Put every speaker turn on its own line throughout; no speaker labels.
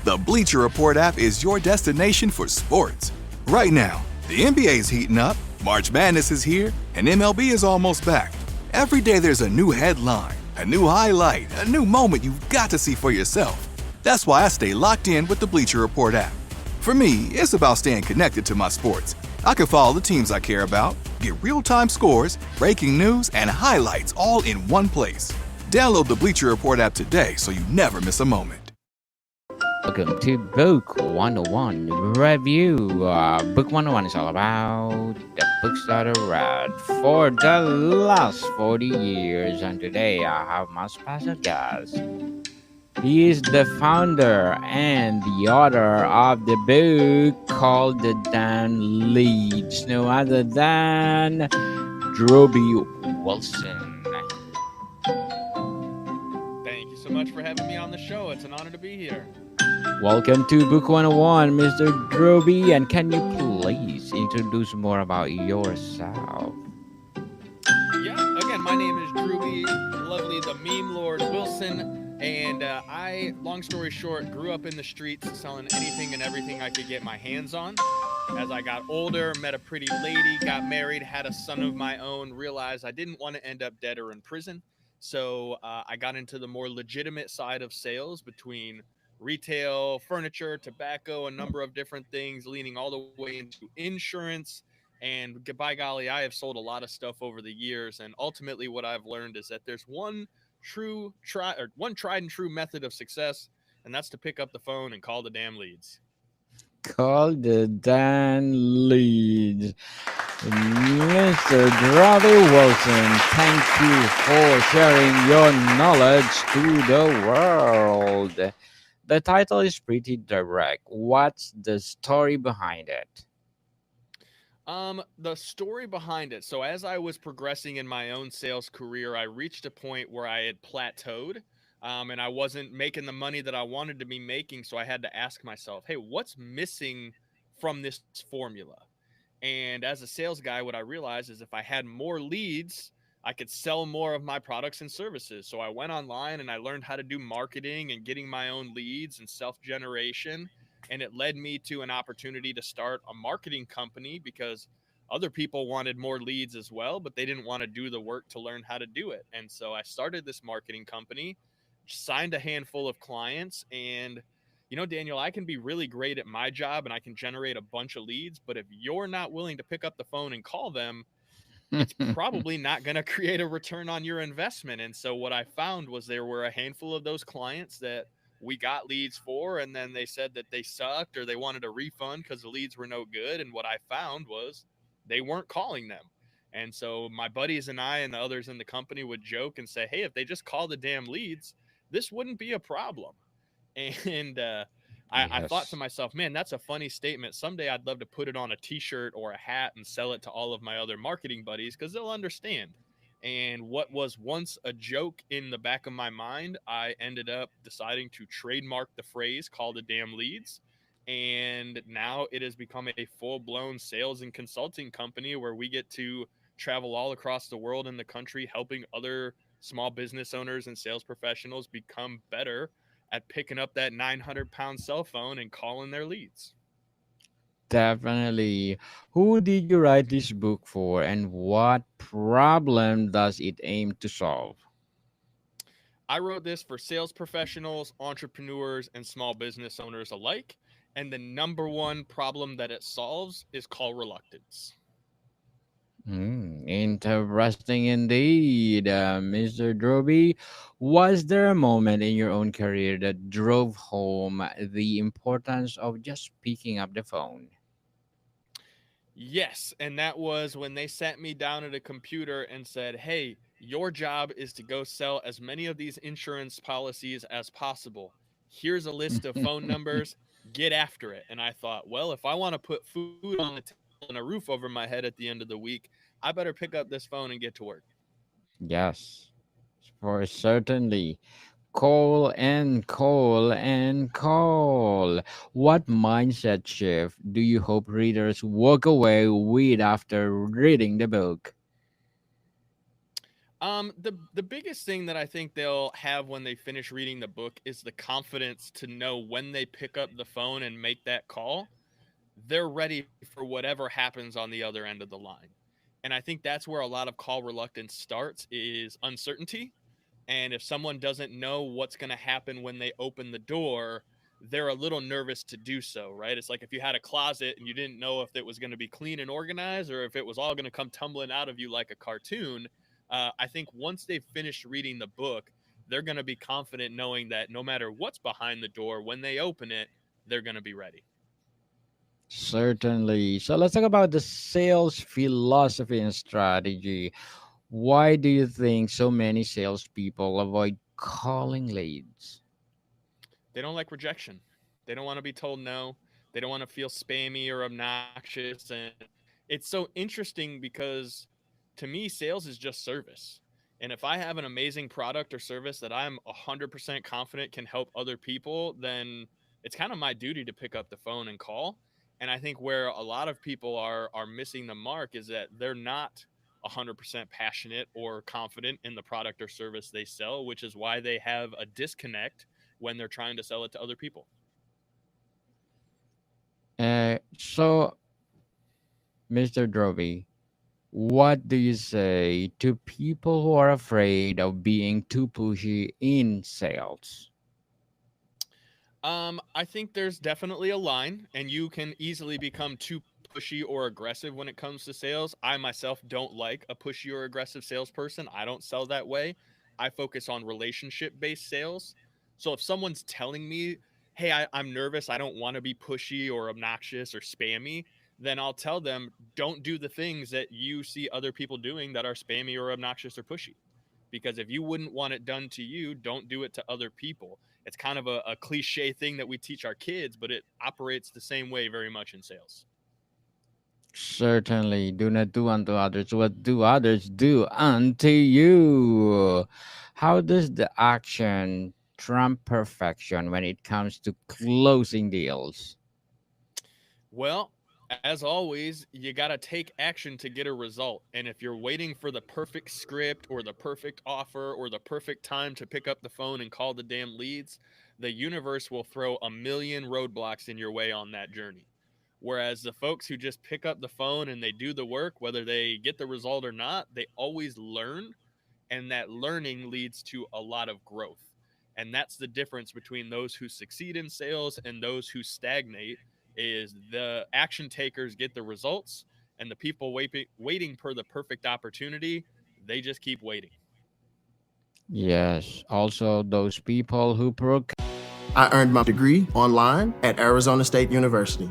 The Bleacher Report app is your destination for sports. Right now, the NBA is heating up, March Madness is here, and MLB is almost back. Every day there's a new headline, a new highlight, a new moment you've got to see for yourself. That's why I stay locked in with the Bleacher Report app. For me, it's about staying connected to my sports. I can follow the teams I care about, get real-time scores, breaking news, and highlights all in one place. Download the Bleacher Report app today so you never miss a moment.
Welcome to Book 101 Review. Book 101 is all about the books that I read for the last 40 years. And today I have my special guest. He is the founder and the author of the book called The Dan Leads, no other than Drewbie Wilson.
Thank you so much for having me on the show. It's an honor to be here.
Welcome to Book 101, Mr. Drewbie, and can you please introduce more about yourself?
Yeah, again, my name is Drewbie, lovely the meme lord Wilson, and long story short, grew up in the streets selling anything and everything I could get my hands on. As I got older, met a pretty lady, got married, had a son of my own, realized I didn't want to end up dead or in prison, so I got into the more legitimate side of sales between retail, furniture, tobacco, a number of different things, leaning all the way into insurance. And by golly, I have sold a lot of stuff over the years. And ultimately, what I've learned is that there's one tried and true method of success, and that's to pick up the phone and call the damn leads.
Call the Dan Leads. Mr. Drewbie Wilson, thank you for sharing your knowledge to the world. The title is pretty direct. What's the story behind it?
The story behind it. So as I was progressing in my own sales career, I reached a point where I had plateaued, and I wasn't making the money that I wanted to be making. So I had to ask myself, hey, what's missing from this formula? And as a sales guy, what I realized is if I had more leads, I could sell more of my products and services. So I went online and I learned how to do marketing and getting my own leads and self-generation. And it led me to an opportunity to start a marketing company because other people wanted more leads as well, but they didn't want to do the work to learn how to do it. And so I started this marketing company, signed a handful of clients, and Daniel, I can be really great at my job and I can generate a bunch of leads, but if you're not willing to pick up the phone and call them, it's probably not going to create a return on your investment. And so what I found was there were a handful of those clients that we got leads for, and then they said that they sucked or they wanted a refund because the leads were no good. And what I found was they weren't calling them. And so my buddies and I and the others in the company would joke and say, hey, if they just call the damn leads, this wouldn't be a problem. And I thought to myself, man, that's a funny statement. Someday I'd love to put it on a t-shirt or a hat and sell it to all of my other marketing buddies because they'll understand. And what was once a joke in the back of my mind, I ended up deciding to trademark the phrase "call the damn leads." And now it has become a full-blown sales and consulting company where we get to travel all across the world and the country helping other small business owners and sales professionals become better at picking up that 900-pound cell phone and calling their leads.
Definitely. Who did you write this book for, and what problem does it aim to solve?
I wrote this for sales professionals, entrepreneurs, and small business owners alike. And the number one problem that it solves is called reluctance.
Interesting indeed, Mr. Drewbie. Was there a moment in your own career that drove home the importance of just picking up the phone?
Yes, and that was when they sat me down at a computer and said, hey, your job is to go sell as many of these insurance policies as possible. Here's a list of phone numbers. Get after it. And I thought, well, if I want to put food on the table and a roof over my head at the end of the week, I better pick up this phone and get to work.
Yes, for certainly. Call and call and call. What mindset shift do you hope readers walk away with after reading the book?
The biggest thing that I think they'll have when they finish reading the book is the confidence to know when they pick up the phone and make that call, they're ready for whatever happens on the other end of the line. And I think that's where a lot of call reluctance starts is uncertainty. And if someone doesn't know what's going to happen when they open the door, they're a little nervous to do so, right? It's like if you had a closet and you didn't know if it was going to be clean and organized or if it was all going to come tumbling out of you like a cartoon. I think once they've finished reading the book, they're going to be confident knowing that no matter what's behind the door, when they open it, they're going to be ready.
Certainly. So let's talk about the sales philosophy and strategy. Why do you think so many salespeople avoid calling leads?
They don't like rejection. They don't want to be told no. They don't want to feel spammy or obnoxious. And it's so interesting because to me, sales is just service. And if I have an amazing product or service that I'm 100% confident can help other people, then it's kind of my duty to pick up the phone and call. And I think where a lot of people are missing the mark is that they're not 100% passionate or confident in the product or service they sell, which is why they have a disconnect when they're trying to sell it to other people.
So, Mr. Drobby, what do you say to people who are afraid of being too pushy in sales?
I think there's definitely a line, and you can easily become too pushy or aggressive when it comes to sales. I myself don't like a pushy or aggressive salesperson. I don't sell that way. I focus on relationship based sales. So if someone's telling me, hey, I'm nervous, I don't want to be pushy or obnoxious or spammy, then I'll tell them, don't do the things that you see other people doing that are spammy or obnoxious or pushy. Because if you wouldn't want it done to you, don't do it to other people. It's kind of a cliche thing that we teach our kids, but it operates the same way very much in sales.
Certainly, do not do unto others what do others do unto you. How does the action trump perfection when it comes to closing deals?
Well, as always, you got to take action to get a result. And if you're waiting for the perfect script or the perfect offer or the perfect time to pick up the phone and call the damn leads, the universe will throw a million roadblocks in your way on that journey. Whereas the folks who just pick up the phone and they do the work, whether they get the result or not, they always learn. And that learning leads to a lot of growth. And that's the difference between those who succeed in sales and those who stagnate is the action takers get the results and the people waiting for the perfect opportunity, they just keep waiting.
Yes, also those people who
I earned my degree online at Arizona State University.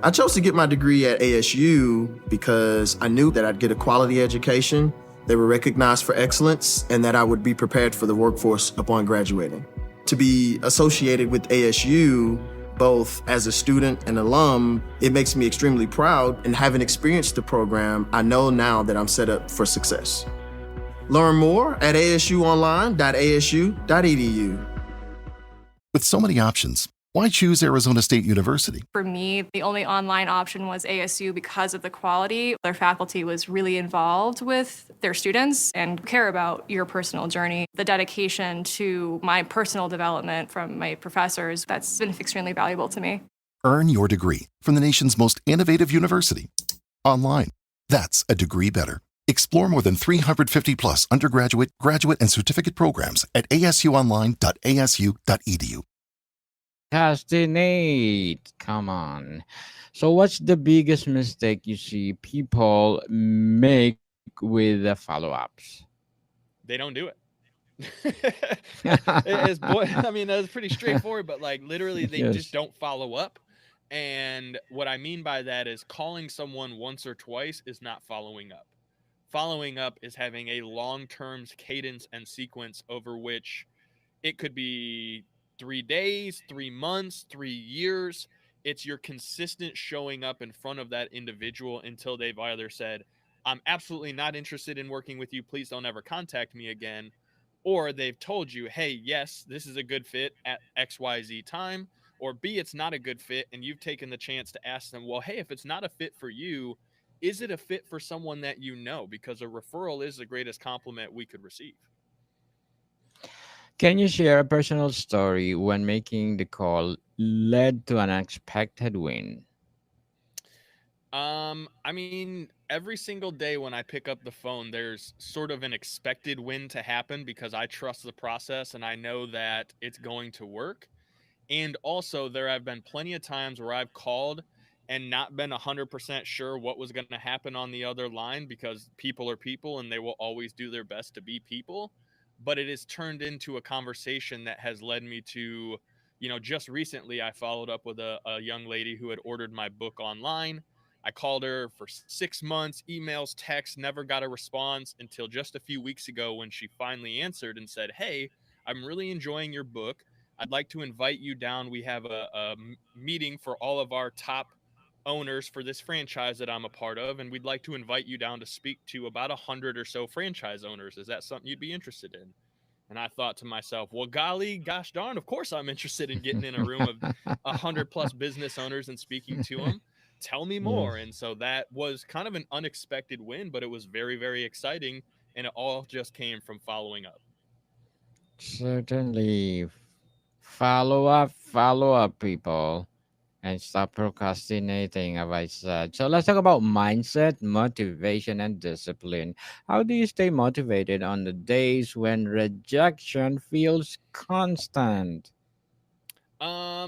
I chose to get my degree at ASU because I knew that I'd get a quality education, they were recognized for excellence, and that I would be prepared for the workforce upon graduating. To be associated with ASU, both as a student and alum, it makes me extremely proud, and having experienced the program, I know now that I'm set up for success. Learn more at asuonline.asu.edu.
With so many options, why choose Arizona State University?
For me, the only online option was ASU because of the quality. Their faculty was really involved with their students and care about your personal journey. The dedication to my personal development from my professors, that's been extremely valuable to me.
Earn your degree from the nation's most innovative university. Online. That's a degree better. Explore more than 350 plus undergraduate, graduate, and certificate programs at asuonline.asu.edu.
procrastinate. Come on. So, what's the biggest mistake you see people make with the follow ups?
They don't do it. I mean, that's pretty straightforward, but like literally they
Yes.
just don't follow up. And what I mean by that is calling someone once or twice is not following up. Following up is having a long-term cadence and sequence over which it could be 3 days, 3 months, 3 years. It's your consistent showing up in front of that individual until they've either said, I'm absolutely not interested in working with you. Please don't ever contact me again. Or they've told you, hey, yes, this is a good fit at XYZ time. Or B, it's not a good fit. And you've taken the chance to ask them, well, hey, if it's not a fit for you, is it a fit for someone that you know? Because a referral is the greatest compliment we could receive.
Can you share a personal story when making the call led to an unexpected win?
I mean, every single day when I pick up the phone, there's sort of an expected win to happen because I trust the process and I know that it's going to work. And also, there have been plenty of times where I've called and not been 100% sure what was going to happen on the other line because people are people and they will always do their best to be people. But it has turned into a conversation that has led me to, just recently I followed up with a young lady who had ordered my book online. I called her for 6 months, emails, texts, never got a response until just a few weeks ago when she finally answered and said, "Hey, I'm really enjoying your book. I'd like to invite you down. We have a meeting for all of our top owners for this franchise that I'm a part of, and we'd like to invite you down to speak to about 100 or so franchise owners. Is that something you'd be interested in?" And I thought to myself, well, golly, gosh darn, of course I'm interested in getting in a room of 100+ business owners and speaking to them. Tell me more.
Yes,
And so that was kind of an unexpected win, but it was very, very exciting. And it all just came from following up.
certainly. Follow up, people, and stop procrastinating, as I said. So let's talk about mindset, motivation, and discipline. How do you stay motivated on the days when rejection feels constant?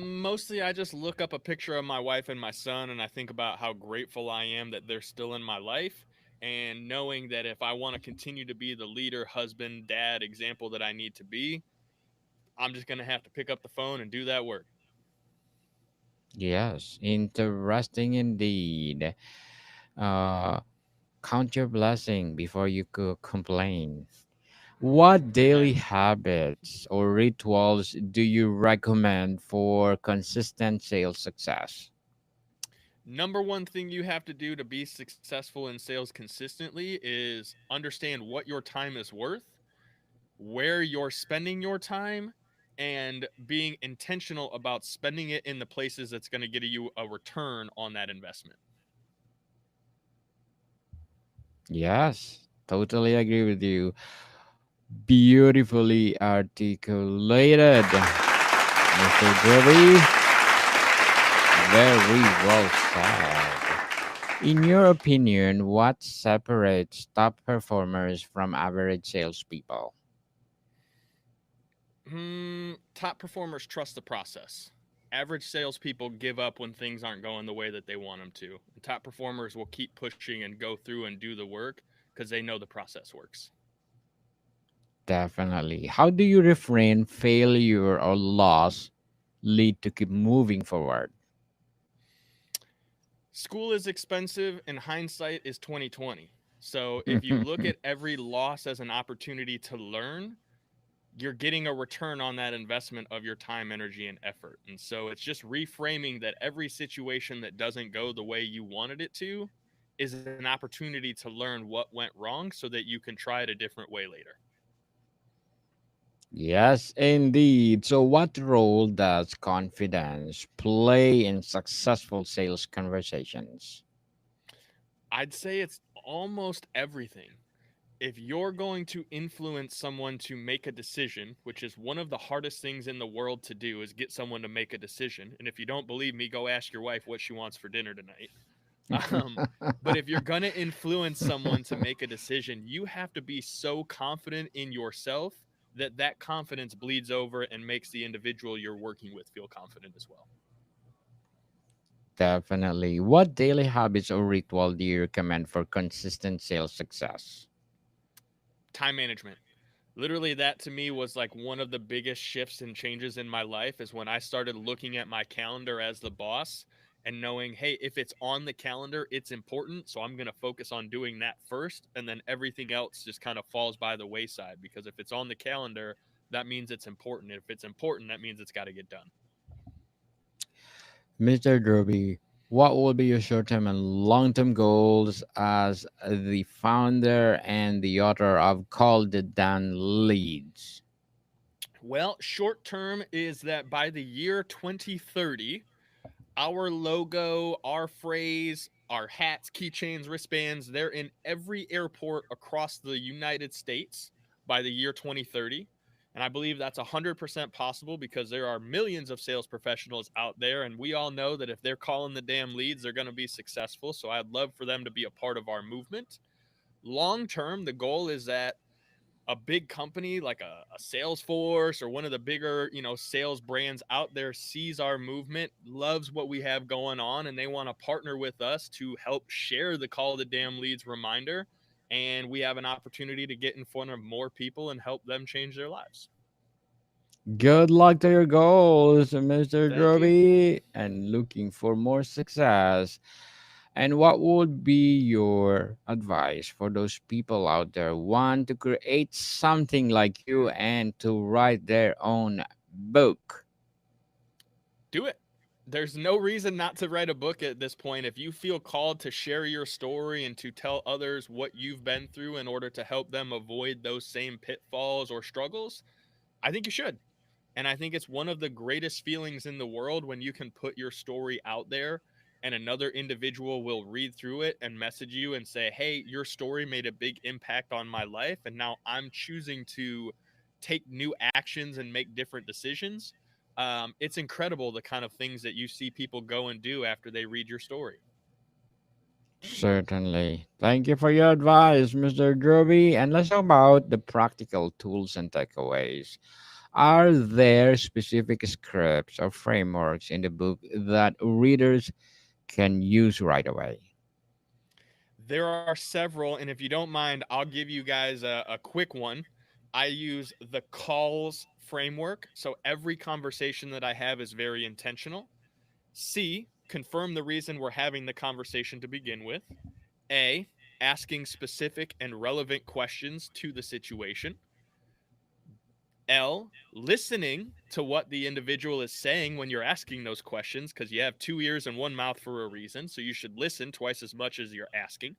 Mostly I just look up a picture of my wife and my son and I think about how grateful I am that they're still in my life and knowing that if I want to continue to be the leader, husband, dad, example that I need to be, I'm just going to have to pick up the phone and do that work.
Yes, interesting indeed. Uh, count your blessing before you could complain. What daily
Amen.
habits or rituals do you recommend for consistent sales success?
Number one thing you have to do to be successful in sales consistently is understand what your time is worth, where you're spending your time, and being intentional about spending it in the places that's going to get you a return on that investment.
Yes, totally agree with you. Beautifully articulated, Mr. Drewbie. Very well said. In your opinion, what separates top performers from average salespeople?
Top performers trust the process. Average salespeople give up when things aren't going the way that they want them to. And top performers will keep pushing and go through and do the work because they know the process works.
Definitely. How do you refrain failure or loss lead to keep moving forward?
School is expensive and hindsight is 2020. So if you look at every loss as an opportunity to learn, you're getting a return on that investment of your time, energy, and effort. And so it's just reframing that every situation that doesn't go the way you wanted it to is an opportunity to learn what went wrong so that you can try it a different way later.
Yes, indeed. So, what role does confidence play in successful sales conversations?
I'd say it's almost everything. If you're going to influence someone to make a decision, which is one of the hardest things in the world to do, is get someone to make a decision. And if you don't believe me, go ask your wife what she wants for dinner tonight. Um, but if you're going to influence someone to make a decision, you have to be so confident in yourself that that confidence bleeds over and makes the individual you're working with feel confident as well.
Definitely. What daily habits or ritual do you recommend for consistent sales success?
Time management. Literally, that to me was like one of the biggest shifts and changes in my life is when I started looking at my calendar as the boss and knowing, hey, if it's on the calendar, it's important. So I'm going to focus on doing that first. And then everything else just kind of falls by the wayside because if it's on the calendar, that means it's important. If it's important, that means it's got to get done.
Mr. Derby, what will be your short term and long term goals as the founder and the author of Called It Down Leads?
Well, short term is that by the year 2030, our logo, our phrase, our hats, keychains, wristbands, they're in every airport across the United States by the year 2030. And I believe that's 100% possible because there are millions of sales professionals out there. And we all know that if they're calling the damn leads, they're going to be successful. So I'd love for them to be a part of our movement. Long term, the goal is that a big company like a Salesforce or one of the bigger, sales brands out there sees our movement, loves what we have going on, and they want to partner with us to help share the call the damn leads reminder. And we have an opportunity to get in front of more people and help them change their lives.
Good luck to your goals, Mr.
Thank you.
Drewbie, and looking for more success. And what would be your advice for those people out there who want to create something like you and to write their own book?
Do it. There's no reason not to write a book at this point. If you feel called to share your story and to tell others what you've been through in order to help them avoid those same pitfalls or struggles, I think you should. And I think it's one of the greatest feelings in the world when you can put your story out there and another individual will read through it and message you and say, hey, your story made a big impact on my life. And now I'm choosing to take new actions and make different decisions. It's incredible the kind of things that you see people go and do after they read your story.
Certainly. Thank you for your advice, Mr. Drewbie. And let's talk about the practical tools and takeaways. Are there specific scripts or frameworks in the book that readers can use right away?
There are several, and if you don't mind, I'll give you guys a quick one. I use the calls framework. So every conversation that I have is very intentional. C, confirm the reason we're having the conversation to begin with. A, asking specific and relevant questions to the situation. L, listening to what the individual is saying when you're asking those questions, because you have 2 ears and 1 mouth for a reason. So you should listen twice as much as you're asking.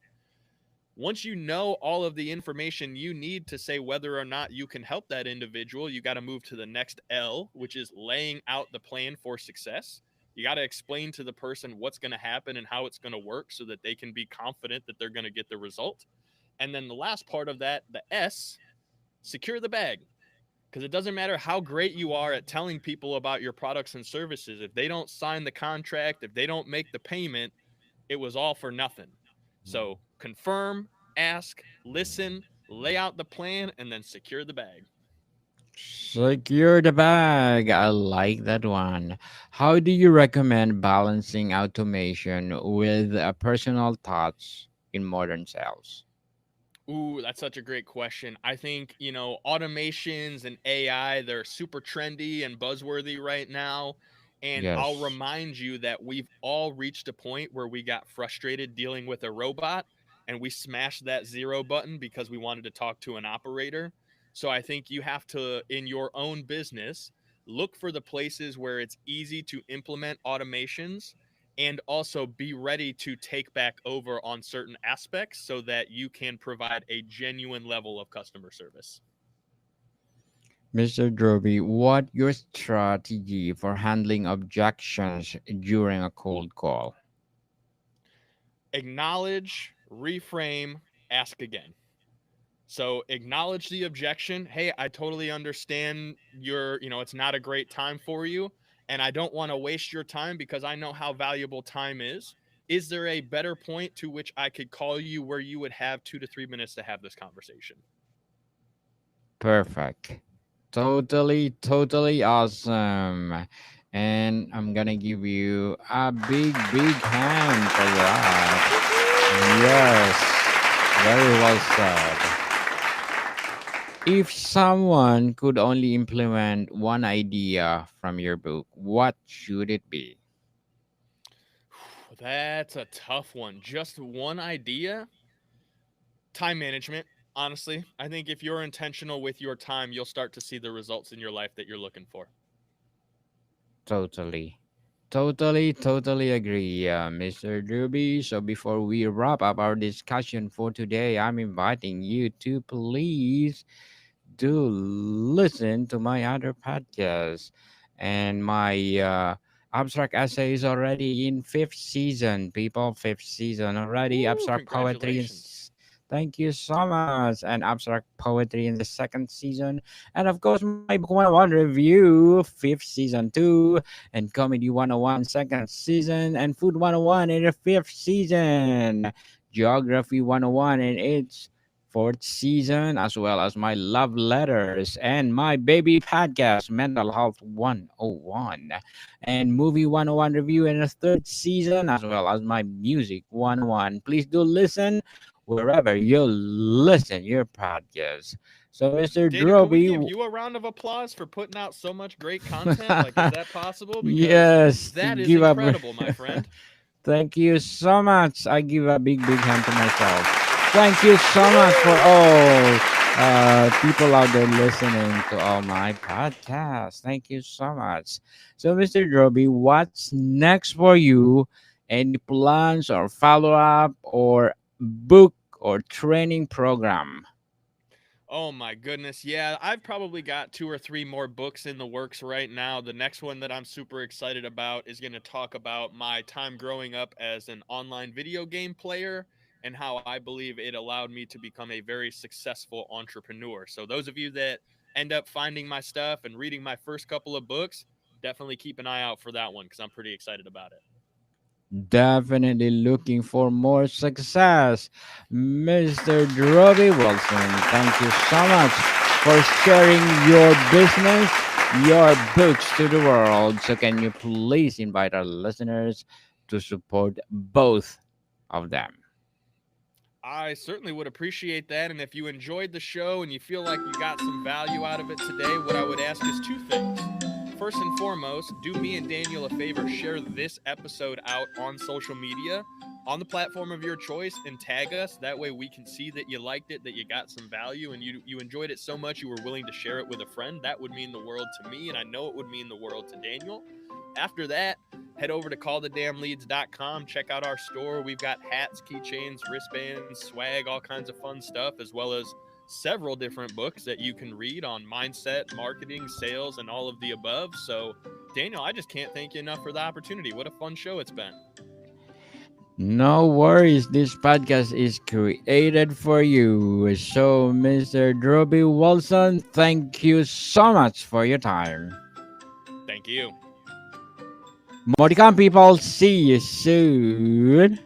Once you know all of the information you need to say whether or not you can help that individual, you got to move to the next L, which is laying out the plan for success. You got to explain to the person what's going to happen and how it's going to work so that they can be confident that they're going to get the result. And then the last part of that, the S, secure the bag. Because it doesn't matter how great you are at telling people about your products and services. If they don't sign the contract, if they don't make the payment, it was all for nothing. So confirm, ask, listen, lay out the plan, and then secure the bag.
Secure the bag. I like that one. How do you recommend balancing automation with a personal touch in modern sales?
Ooh, that's such a great question. I think, automations and AI, they're super trendy and buzzworthy right now. And I'll
Yes.
remind you that we've all reached a point where we got frustrated dealing with a robot and we smashed that zero button because we wanted to talk to an operator. So I think you have to, in your own business, look for the places where it's easy to implement automations and also be ready to take back over on certain aspects so that you can provide a genuine level of customer service.
Mr. Droby, what your strategy for handling objections during a cold call?
Acknowledge, reframe, ask again. So acknowledge the objection. Hey, I totally understand it's not a great time for you. And I don't want to waste your time because I know how valuable time is. Is there a better point to which I could call you where you would have 2 to 3 minutes to have this conversation?
Perfect. Totally, totally awesome. And I'm gonna give you a big, big hand for that. Yes, very well said. If someone could only implement one idea from your book, what should it be?
That's a tough one. Just one idea? Time management. Honestly, I think if you're intentional with your time, you'll start to see the results in your life that you're looking for.
Totally. Totally agree, Mr. Druby. So before we wrap up our discussion for today, I'm inviting you to please do listen to my other podcast and my Abstract essay is already in fifth season, people. Fifth season already.
Woo,
Abstract poetry
congratulations.
thank you so much. And abstract poetry in the second season. And of course, my book 101 review, fifth season 2. And comedy 101, second season. And food 101 in the fifth season. Geography 101 in its fourth season, as well as my love letters and my baby podcast, Mental Health 101, and Movie 101 review in the third season, as well as my Music 101. Please do listen wherever you listen your podcast. So, Mr.
Daniel, can we give
Drewbie,
you a round of applause for putting out so much great content? Like, is that possible? Because
yes,
that is
give up.
incredible, my friend.
Thank you so much. I give a big, big hand to myself. Thank you so much for all people out there listening to all my podcasts. Thank you so much. So, Mr. Drewbie, what's next for you? Any plans or follow up or book or training program?
Oh my goodness. Yeah, I've probably got 2 or 3 more books in the works right now. The next one that I'm super excited about is going to talk about my time growing up as an online video game player and how I believe it allowed me to become a very successful entrepreneur. So those of you that end up finding my stuff and reading my first couple of books, definitely keep an eye out for that one because I'm pretty excited about it.
Definitely looking for more success. Mr. Drewbie Wilson, thank you so much for sharing your business, your books to the world. So, can you please invite our listeners to support both of them?
I certainly would appreciate that. And if you enjoyed the show and you feel like you got some value out of it today, what I would ask is 2 things. First and foremost, do me and Daniel a favor, share this episode out on social media on the platform of your choice and tag us. That way we can see that you liked it, that you got some value, and you enjoyed it so much you were willing to share it with a friend. That would mean the world to me, and I know it would mean the world to Daniel. After that, head over to callthedamnleads.com. Check out our store. We've got hats, keychains, wristbands, swag, all kinds of fun stuff, as well as several different books that you can read on mindset, marketing, sales, and all of the above. So, Daniel, I just can't thank you enough for the opportunity. What a fun show it's been.
No worries. This podcast is created for you. So, Mr. Drewbie Wilson, thank you so much for your time.
Thank you.
More to come, people. See you soon.